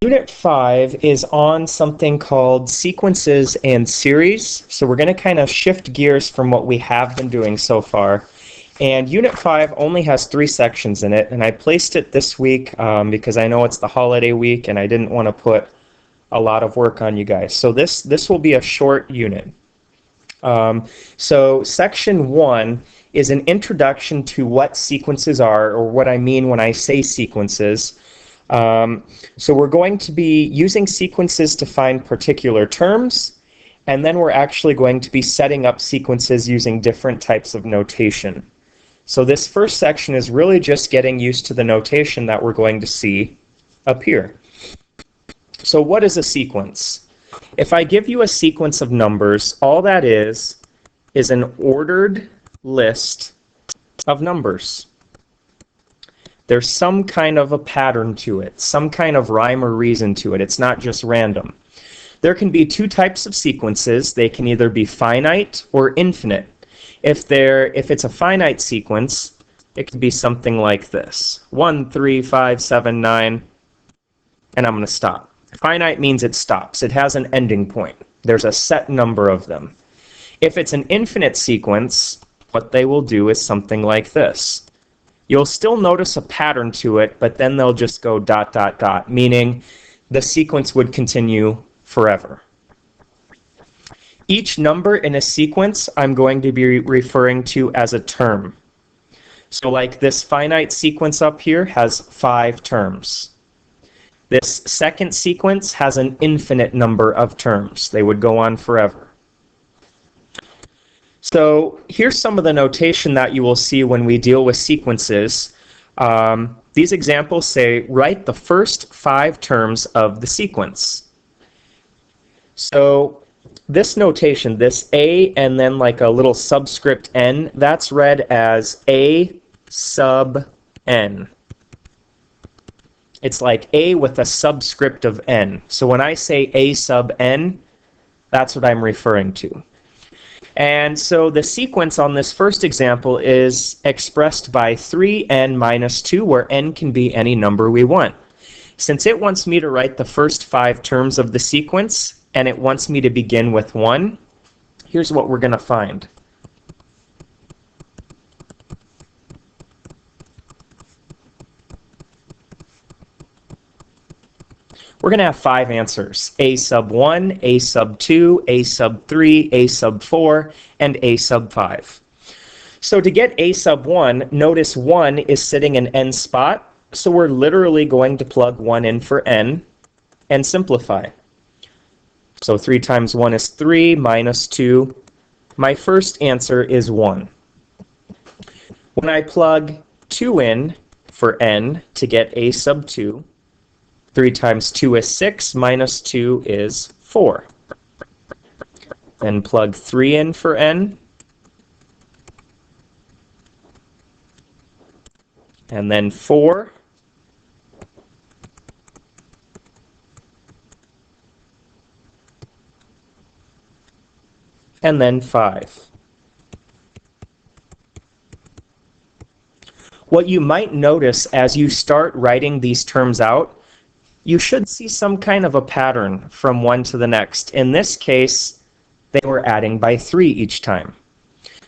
Unit 5 is on something called sequences and series. So we're going to kind of shift gears from what we have been doing so far. And Unit 5 only has 3 sections in it, and I placed it this week because I know it's the holiday week and I didn't want to put a lot of work on you guys. So this will be a short unit. So Section 1 is an introduction to what sequences are, or what I mean when I say sequences. So we're going to be using sequences to find particular terms, and then we're actually going to be setting up sequences using different types of notation. So this first section is really just getting used to the notation that we're going to see up here. So what is a sequence? If I give you a sequence of numbers, all that is an ordered list of numbers. There's some kind of a pattern to it, some kind of rhyme or reason to it. It's not just random. There can be 2 types of sequences. They can either be finite or infinite. If it's a finite sequence, it could be something like this: 1, 3, 5, 7, 9, and I'm going to stop. Finite means it stops. It has an ending point. There's a set number of them. If it's an infinite sequence, what they will do is something like this. You'll still notice a pattern to it, but then they'll just go ... meaning the sequence would continue forever. Each number in a sequence I'm going to be referring to as a term. So like this finite sequence up here has 5 terms. This second sequence has an infinite number of terms. They would go on forever. So here's some of the notation that you will see when we deal with sequences. These examples say, write the first 5 terms of the sequence. So this notation, this A and then like a little subscript n, that's read as A sub n. It's like A with a subscript of n. So when I say A sub n, that's what I'm referring to. And so the sequence on this first example is expressed by 3n minus 2, where n can be any number we want. Since it wants me to write the first 5 terms of the sequence, and it wants me to begin with 1, here's what we're going to find. We're going to have 5 answers: A sub 1, A sub 2, A sub 3, A sub 4, and A sub 5. So to get A sub 1, notice 1 is sitting in n spot, so we're literally going to plug 1 in for n and simplify. So 3 times 1 is 3, minus 2. My first answer is 1. When I plug 2 in for n to get A sub 2, 3 times 2 is 6, minus 2 is 4. Then plug 3 in for n. And then 4. And then 5. What you might notice as you start writing these terms out, you should see some kind of a pattern from one to the next. In this case, they were adding by 3 each time.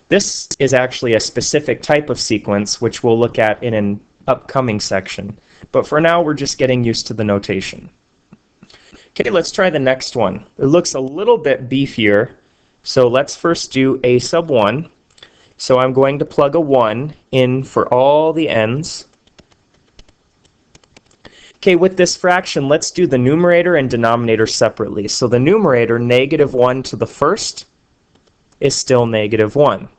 This is actually a specific type of sequence, which we'll look at in an upcoming section. But for now, we're just getting used to the notation. Okay, let's try the next one. It looks a little bit beefier. So let's first do A sub 1. So I'm going to plug a 1 in for all the n's. Okay, with this fraction, let's do the numerator and denominator separately. So the numerator, negative 1 to the first, is still negative 1.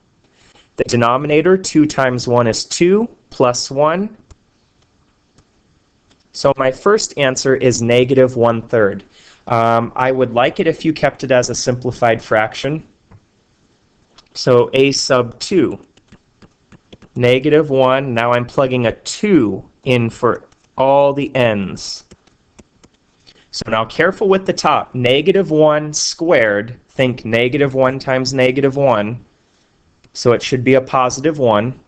The denominator, 2 times 1 is 2, plus 1. So my first answer is negative 1/3. I would like it if you kept it as a simplified fraction. So A sub 2, negative 1. Now I'm plugging a 2 in for all the n's. So now careful with the top. Negative 1 squared. Think negative 1 times negative 1. So it should be a positive 1.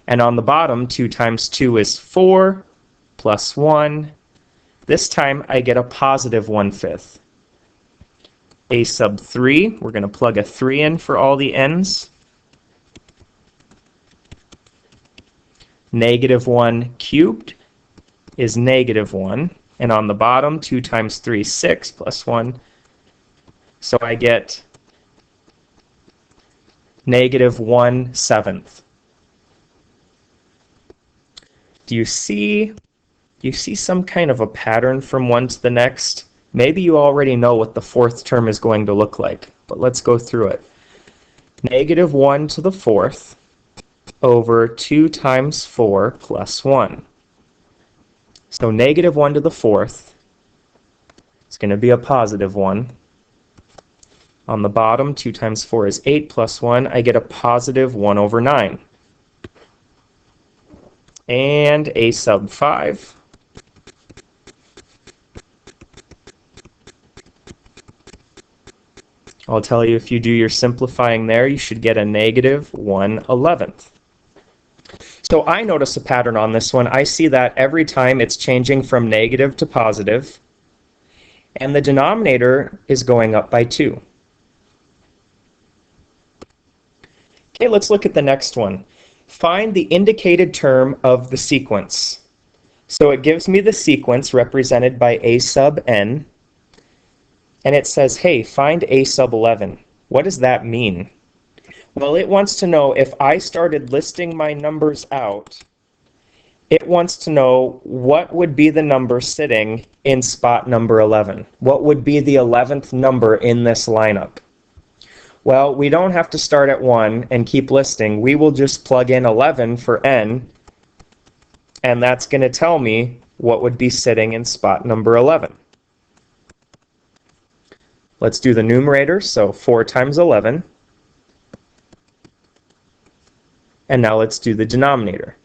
And on the bottom, 2 times 2 is 4, plus 1. This time I get a positive 1/5. A sub 3, we're going to plug a 3 in for all the n's. Negative 1 cubed is negative 1. And on the bottom, 2 times 3 is 6 plus 1. So I get negative 1/7. Do you see some kind of a pattern from one to the next? Maybe you already know what the fourth term is going to look like, but let's go through it. Negative 1 to the fourth over 2 times 4 plus 1. So negative 1 to the fourth is going to be a positive 1. On the bottom, 2 times 4 is 8 plus 1. I get a positive 1 over 9. And a sub 5. I'll tell you, if you do your simplifying there, you should get a negative 1/11. So I notice a pattern on this one. I see that every time it's changing from negative to positive, and the denominator is going up by 2. Okay, let's look at the next one. Find the indicated term of the sequence. So it gives me the sequence represented by a sub n, and it says, hey, find a sub 11. What does that mean? Well, it wants to know if I started listing my numbers out, it wants to know what would be the number sitting in spot number 11. What would be the 11th number in this lineup? Well, we don't have to start at 1 and keep listing. We will just plug in 11 for n, and that's going to tell me what would be sitting in spot number 11. Let's do the numerator, so 4 times 11. And now let's do the denominator.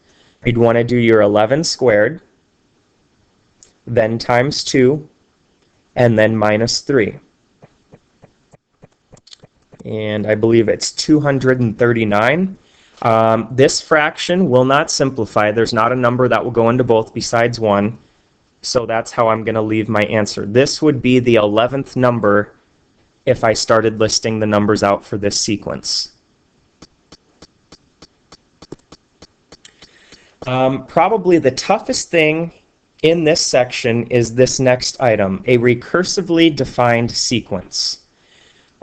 You'd want to do your 11 squared, then times 2, and then minus 3. And I believe it's 239. This fraction will not simplify. There's not a number that will go into both besides 1. So that's how I'm going to leave my answer. This would be the 11th number if I started listing the numbers out for this sequence. Probably the toughest thing in this section is this next item, a recursively defined sequence.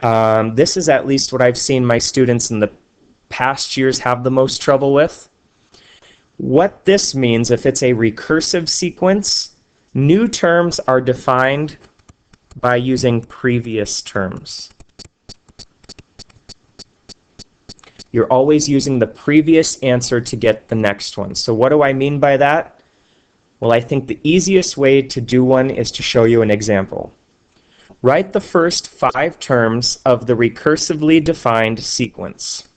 This is at least what I've seen my students in the past years have the most trouble with. What this means, if it's a recursive sequence, new terms are defined by using previous terms. You're always using the previous answer to get the next one. So what do I mean by that? Well, I think the easiest way to do one is to show you an example. Write the first 5 terms of the recursively defined sequence.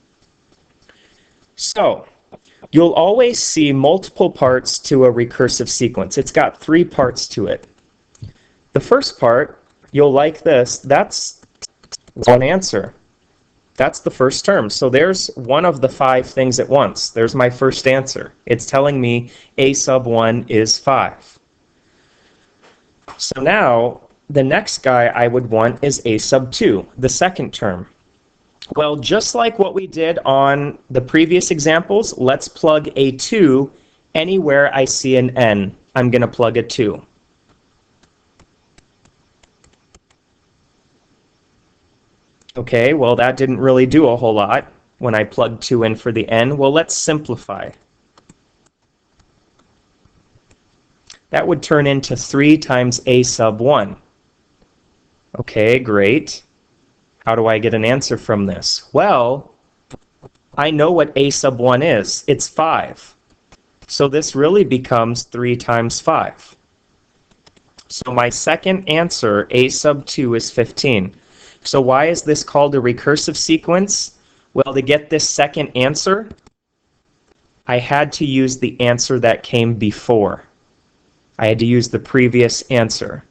So, you'll always see multiple parts to a recursive sequence. It's got 3 parts to it. The first part, you'll like this, that's one answer. That's the first term. So there's one of the 5 things at once. There's my first answer. It's telling me a sub 1 is 5. So now, the next guy I would want is a sub 2, the second term. Well, just like what we did on the previous examples, let's plug a 2 anywhere I see an n. I'm going to plug a 2. Okay, well, that didn't really do a whole lot when I plugged 2 in for the n. Well, let's simplify. That would turn into 3 times a sub 1. Okay, great. How do I get an answer from this? Well, I know what a sub 1 is. It's 5. So this really becomes 3 times 5. So my second answer, a sub 2, is 15. So why is this called a recursive sequence? Well, to get this second answer, I had to use the answer that came before. I had to use the previous answer.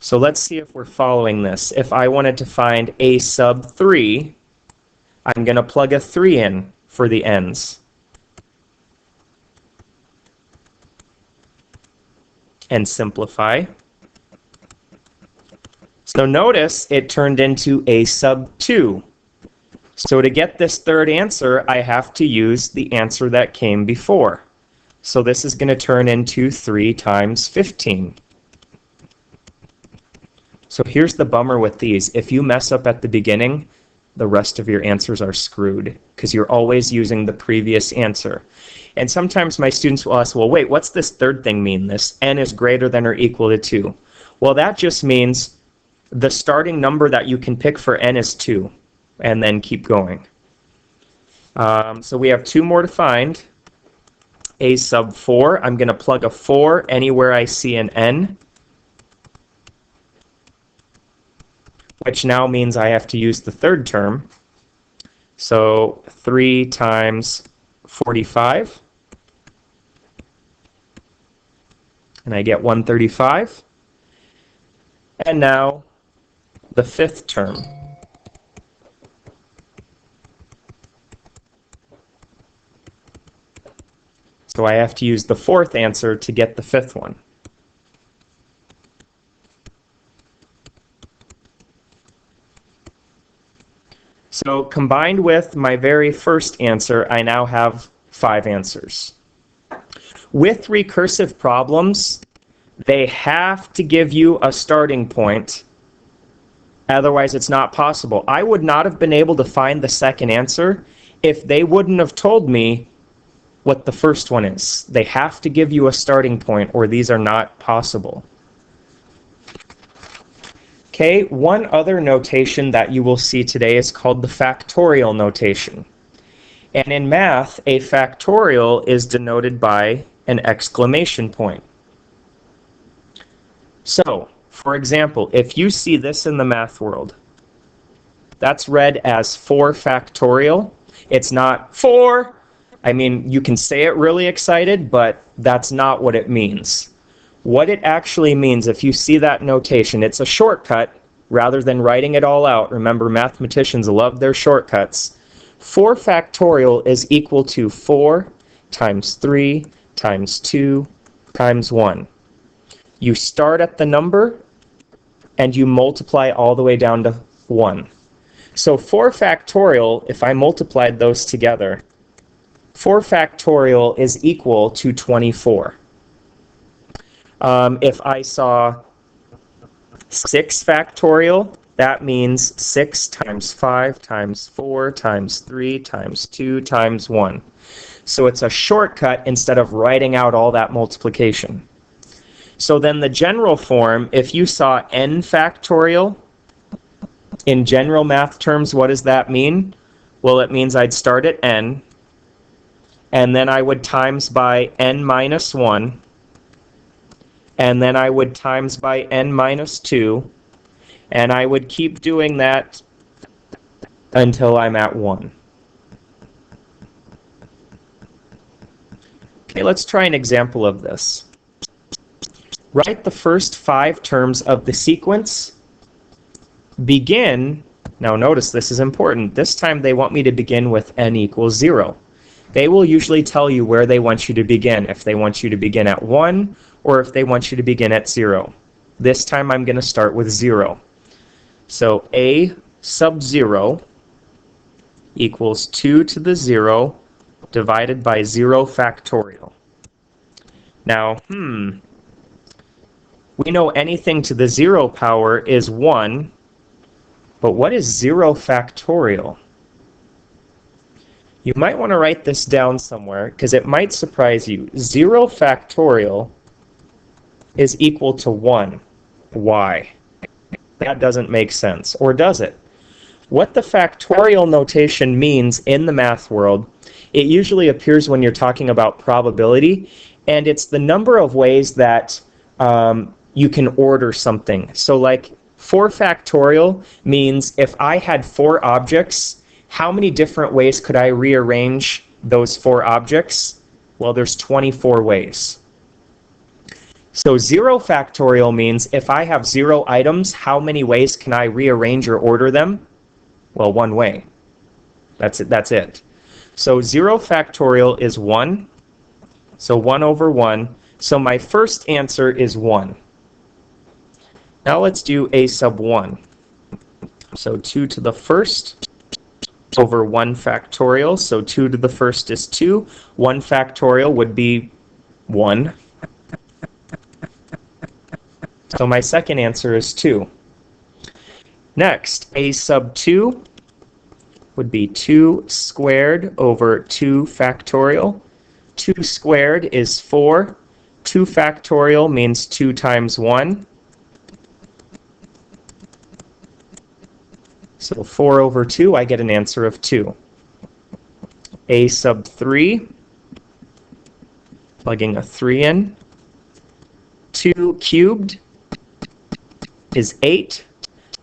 So let's see if we're following this. If I wanted to find a sub 3, I'm going to plug a 3 in for the n's. and simplify. So notice it turned into a sub 2. So to get this third answer, I have to use the answer that came before. So this is going to turn into 3 times 15. So here's the bummer with these. If you mess up at the beginning, the rest of your answers are screwed because you're always using the previous answer. And sometimes my students will ask, well, wait, what's this third thing mean? This n is greater than or equal to 2. Well, that just means the starting number that you can pick for n is 2, and then keep going. So we have 2 more to find. A sub 4, I'm going to plug a 4 anywhere I see an n, which now means I have to use the third term. So 3 times 45, and I get 135. And now the fifth term. So I have to use the fourth answer to get the fifth one. So combined with my very first answer, I now have 5 answers. With recursive problems, they have to give you a starting point. Otherwise, it's not possible. I would not have been able to find the second answer if they wouldn't have told me what the first one is. They have to give you a starting point, or these are not possible. Okay, one other notation that you will see today is called the factorial notation. And in math, a factorial is denoted by an exclamation point. So, for example, if you see this in the math world, that's read as 4 factorial. It's not 4. I mean, you can say it really excited, but that's not what it means. What it actually means, if you see that notation, it's a shortcut rather than writing it all out. Remember, mathematicians love their shortcuts. 4 factorial is equal to 4 times 3 times 2 times 1. You start at the number and you multiply all the way down to 1. So 4 factorial, if I multiplied those together, 4 factorial is equal to 24. If I saw 6 factorial, that means 6 times 5 times 4 times 3 times 2 times 1. So it's a shortcut instead of writing out all that multiplication. So then the general form, if you saw n factorial, in general math terms, what does that mean? Well, it means I'd start at n, and then I would times by n minus 1, and then I would times by n minus 2, and I would keep doing that until I'm at 1. Okay, let's try an example of this. Write the first 5 terms of the sequence. Begin, now notice this is important, this time they want me to begin with n equals 0. They will usually tell you where they want you to begin, if they want you to begin at 1 or if they want you to begin at 0. This time I'm going to start with 0. So a sub 0 equals 2 to the 0 divided by 0 factorial. Now, we know anything to the 0 power is 1, but what is 0 factorial? You might want to write this down somewhere because it might surprise you. 0 factorial is equal to 1. Why? That doesn't make sense. Or does it? What the factorial notation means in the math world, it usually appears when you're talking about probability, and it's the number of ways that you can order something. So like 4 factorial means if I had 4 objects, how many different ways could I rearrange those 4 objects? Well, there's 24 ways. So 0 factorial means if I have 0 items, how many ways can I rearrange or order them? Well, 1 way. That's it. So 0 factorial is 1. So 1 over 1. So my first answer is 1. Now let's do a sub 1. So 2 to the first over 1 factorial. So 2 to the first is 2. 1 factorial would be 1. So my second answer is 2. Next, a sub 2 would be 2 squared over 2 factorial. 2 squared is 4. 2 factorial means 2 times 1. So 4 over 2, I get an answer of 2. A sub 3, plugging a 3 in. 2 cubed is 8.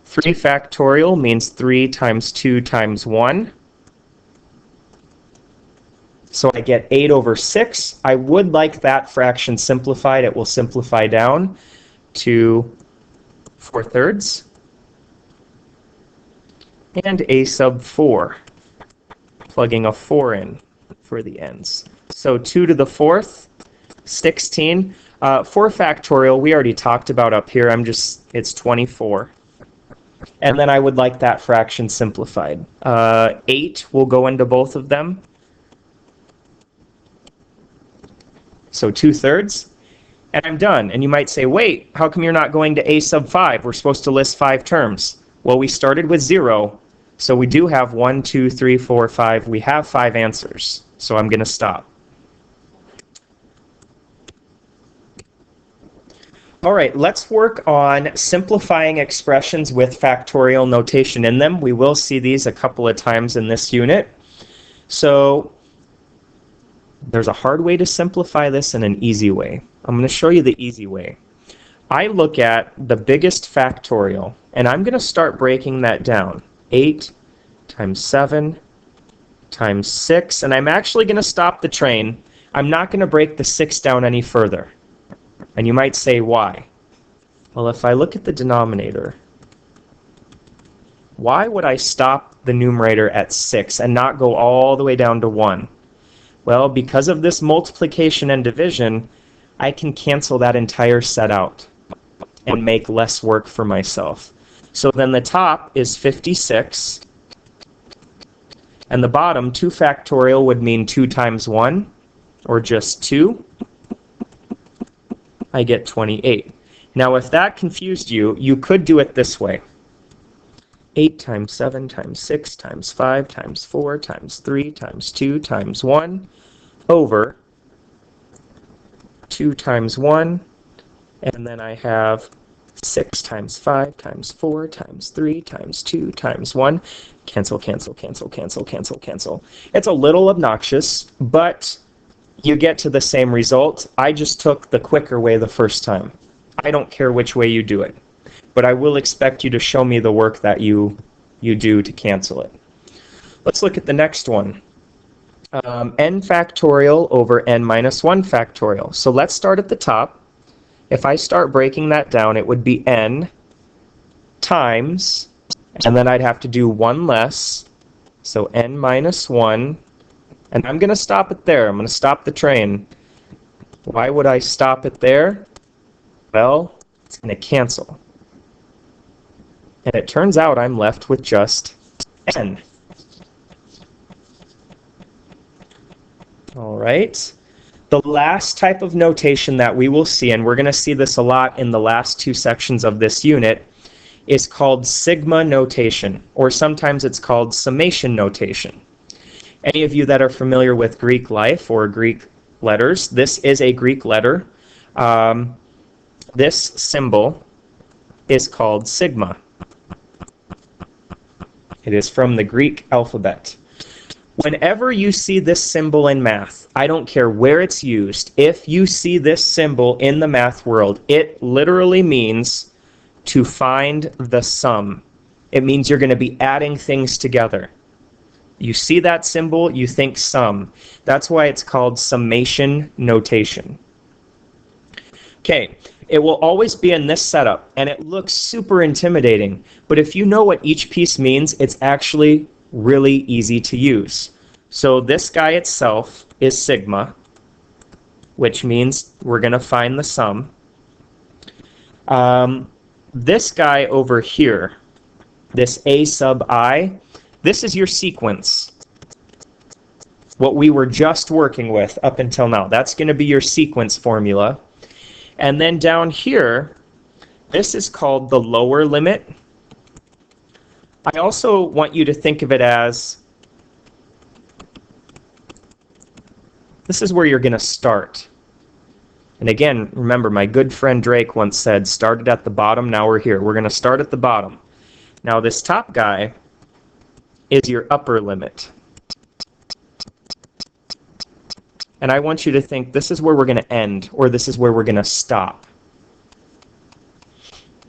3 factorial means 3 times 2 times 1. So I get 8 over 6. I would like that fraction simplified. It will simplify down to 4/3. And a sub 4, plugging a 4 in for the ends. So 2 to the 4th, 16. 4 factorial, we already talked about up here. It's 24. And then I would like that fraction simplified. 8 will go into both of them. So 2/3. And I'm done. And you might say, wait, how come you're not going to a sub 5? We're supposed to list 5 terms. Well, we started with 0. So we do have 1, 2, 3, 4, 5. We have 5 answers. So I'm going to stop. All right, let's work on simplifying expressions with factorial notation in them. We will see these a couple of times in this unit. So there's a hard way to simplify this and an easy way. I'm going to show you the easy way. I look at the biggest factorial, and I'm going to start breaking that down. 8 times 7 times 6, and I'm actually going to stop the train. I'm not going to break the 6 down any further. And you might say, why? Well, if I look at the denominator, why would I stop the numerator at 6 and not go all the way down to 1? Well, because of this multiplication and division, I can cancel that entire set out and make less work for myself. So then the top is 56, and the bottom, 2 factorial, would mean 2 times 1, or just 2. I get 28. Now, if that confused you, you could do it this way. 8 times 7 times 6 times 5 times 4 times 3 times 2 times 1 over 2 times 1, and then I have 6 times 5 times 4 times 3 times 2 times 1. Cancel, cancel, cancel, cancel, cancel, cancel. It's a little obnoxious, but you get to the same result. I just took the quicker way the first time. I don't care which way you do it, but I will expect you to show me the work that you do to cancel it. Let's look at the next one. N factorial over n minus 1 factorial. So let's start at the top. If I start breaking that down, it would be n times, and then I'd have to do 1 less, so n minus 1, and I'm going to stop it there. I'm going to stop the train. Why would I stop it there? Well, it's going to cancel. And it turns out I'm left with just n. All right. The last type of notation that we will see, and we're going to see this a lot in the last 2 sections of this unit, is called sigma notation, or sometimes it's called summation notation. Any of you that are familiar with Greek life or Greek letters, this is a Greek letter. This symbol is called sigma. It is from the Greek alphabet. Whenever you see this symbol in math, I don't care where it's used, if you see this symbol in the math world, it literally means to find the sum. It means you're going to be adding things together. You see that symbol, you think sum. That's why it's called summation notation. Okay, it will always be in this setup, and it looks super intimidating, but if you know what each piece means, it's actually really easy to use. So this guy itself is sigma. which means we're going to find the sum. This guy over here, this a sub I, this is your sequence. What we were just working with up until now. That's going to be your sequence formula. And then down here, this is called the lower limit. I also want you to think of it as, this is where you're going to start. And again, remember, my good friend Drake once said, started at the bottom, now we're here. We're going to start at the bottom. Now this top guy is your upper limit. And I want you to think this is where we're going to end, or this is where we're going to stop.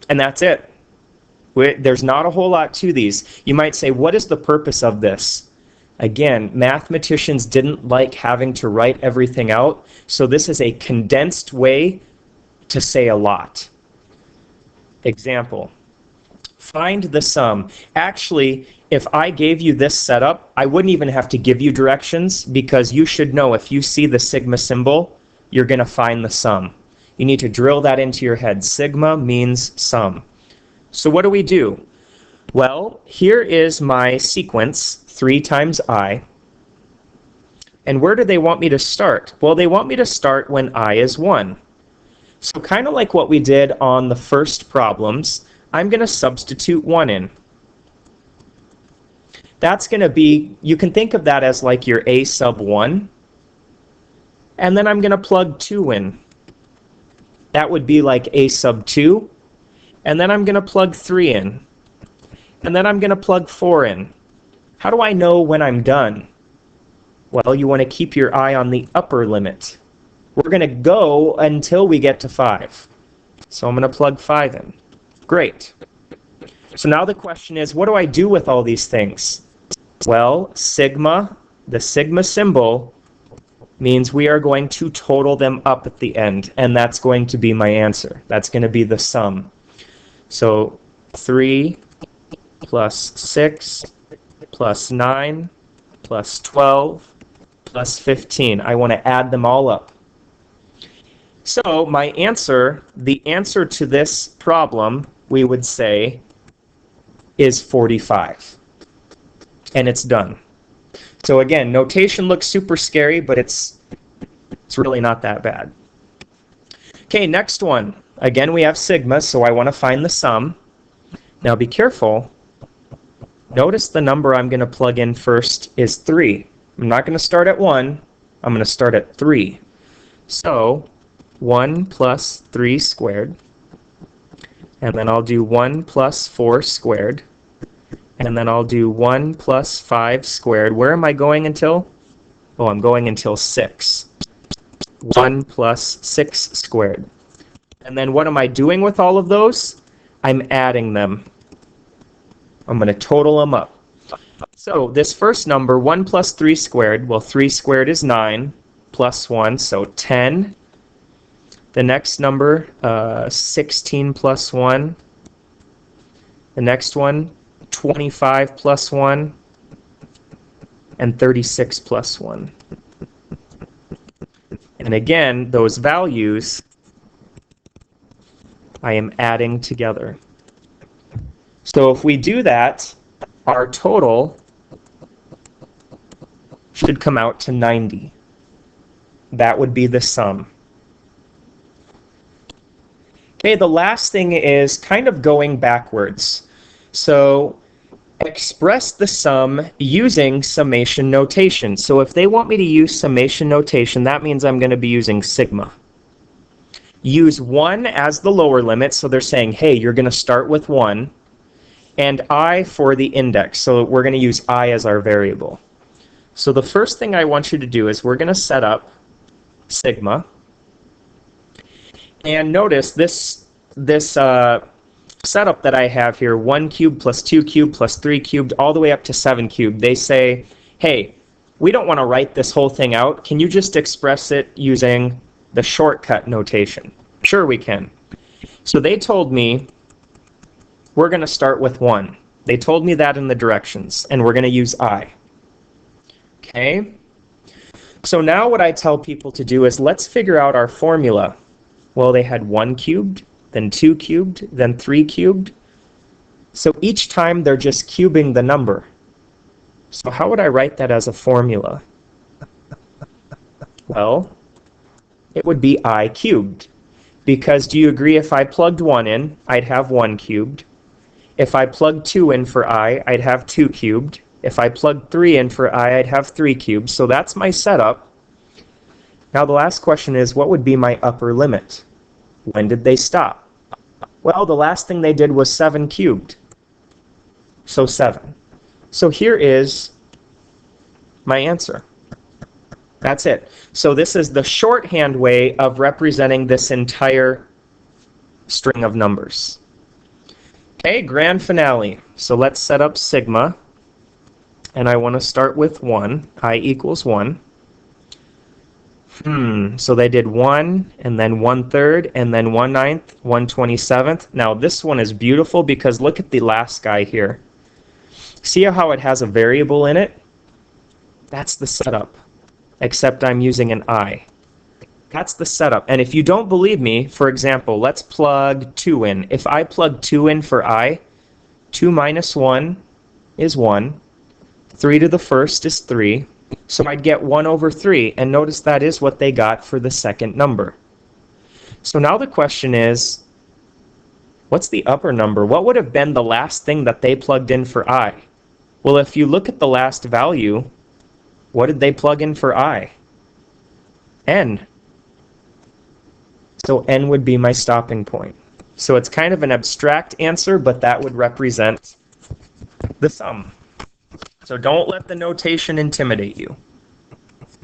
And that's it. There's not a whole lot to these. You might say, what is the purpose of this? Again, mathematicians didn't like having to write everything out, so this is a condensed way to say a lot. Example, find the sum. Actually, if I gave you this setup, I wouldn't even have to give you directions, because you should know if you see the sigma symbol, you're going to find the sum. You need to drill that into your head. Sigma means sum. So what do we do? Well, here is my sequence, 3 times I. And where do they want me to start? Well, they want me to start when I is 1. So kind of like what we did on the first problems, I'm going to substitute 1 in. That's going to be, you can think of that as like your a sub 1. And then I'm going to plug 2 in. That would be like a sub 2. And then I'm going to plug 3 in. And then I'm going to plug 4 in. How do I know when I'm done? Well, you want to keep your eye on the upper limit. We're going to go until we get to 5. So I'm going to plug 5 in. Great. So now the question is, what do I do with all these things? Well, sigma, the sigma symbol, means we are going to total them up at the end. And that's going to be my answer. That's going to be the sum. So 3 plus 6 plus 9 plus 12 plus 15. I want to add them all up. So my answer, the answer to this problem, we would say, is 45. And it's done. So again, notation looks super scary, but it's really not that bad. Okay, next one. Again, we have sigma, so I want to find the sum. Now be careful. Notice the number I'm going to plug in first is 3. I'm not going to start at 1. I'm going to start at 3. So 1 plus 3 squared. And then I'll do 1 plus 4 squared. And then I'll do 1 plus 5 squared. Where am I going until? Oh, I'm going until 6. 1 plus 6 squared. And then what am I doing with all of those? I'm adding them. I'm going to total them up. So this first number, 1 plus 3 squared, well, 3 squared is 9, plus 1, so 10. The next number, 16 plus 1. The next one, 25 plus 1. And 36 plus 1. And again, those values I am adding together. So if we do that, our total should come out to 90. That would be the sum. Okay, the last thing is kind of going backwards. So express the sum using summation notation. So if they want me to use summation notation, that means I'm going to be using sigma. Use 1 as the lower limit, so they're saying, hey, you're going to start with 1. And I for the index, so we're going to use I as our variable. So the first thing I want you to do is we're going to set up sigma. And notice this setup that I have here, 1 cubed plus 2 cubed plus 3 cubed, all the way up to 7 cubed. They say, hey, we don't want to write this whole thing out. Can you just express it using the shortcut notation? Sure, we can. So they told me we're going to start with 1. They told me that in the directions, and we're going to use I. Okay? So now what I tell people to do is let's figure out our formula. Well, they had 1 cubed, then 2 cubed, then 3 cubed. So each time they're just cubing the number. So how would I write that as a formula? Well, it would be I cubed. Because do you agree if I plugged 1 in, I'd have 1 cubed. If I plugged 2 in for I, I'd have 2 cubed. If I plugged 3 in for I, I'd have 3 cubed. So that's my setup. Now the last question is, what would be my upper limit? When did they stop? Well, the last thing they did was 7 cubed. So 7. So here is my answer. That's it. So this is the shorthand way of representing this entire string of numbers. Okay, grand finale. So let's set up sigma. And I want to start with 1. I equals 1. So they did 1, and then 1/3, and then 1/9, 1/27. Now this one is beautiful because look at the last guy here. See how it has a variable in it? That's the setup, except I'm using an I. That's the setup. And if you don't believe me, for example, let's plug 2 in. If I plug 2 in for I, 2 minus 1 is 1. 3 to the first is 3. So I'd get 1/3, and notice that is what they got for the second number. So now the question is, what's the upper number? What would have been the last thing that they plugged in for I? Well, if you look at the last value, what did they plug in for I? N. So N would be my stopping point. So it's kind of an abstract answer, but that would represent the sum. So don't let the notation intimidate you.